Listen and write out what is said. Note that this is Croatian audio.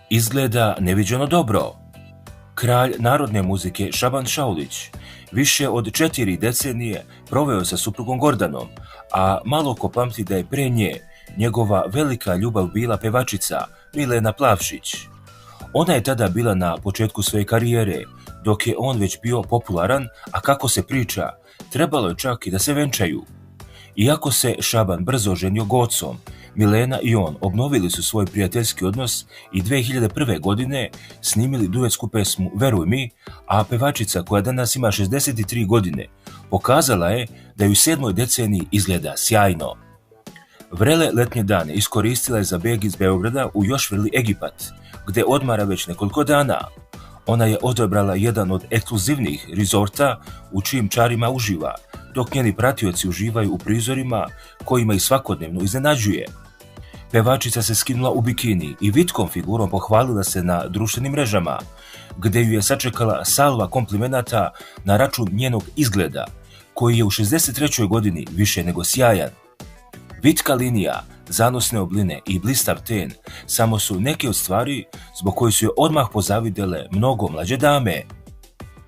Izgleda neviđeno dobro. Kralj narodne muzike Šaban Šaulić više od 4 decenije proveo sa suprugom Gordanom, a malo ko pamti da je pre nje njegova velika ljubav bila pevačica Milena Plavšić. Ona je tada bila na početku svoje karijere, dok je on već bio popularan, a kako se priča, trebalo je čak i da se venčaju. Iako se Šaban brzo oženio Gocom, Milena i on obnovili su svoj prijateljski odnos i 2001. godine snimili duetsku pesmu Veruj mi, a pevačica koja danas ima 63 godine pokazala je da ju u 7. deceniji izgleda sjajno. Vrele letnje dane iskoristila je za beg iz Beograda u još vrli Egipat, gde odmara već nekoliko dana. Ona je odabrala jedan od ekskluzivnih rezorta u čijim čarima uživa, dok njeni pratioci uživaju u prizorima kojima ih svakodnevno iznenađuje. Pevačica se skinula u bikini i vitkom figurom pohvalila se na društvenim mrežama, gde ju je sačekala salva komplimenata na račun njenog izgleda, koji je u 63. godini više nego sjajan. Vitka linija, zanosne obline i blistav ten samo su neke od stvari zbog kojih su je odmah pozavidele mnogo mlađe dame.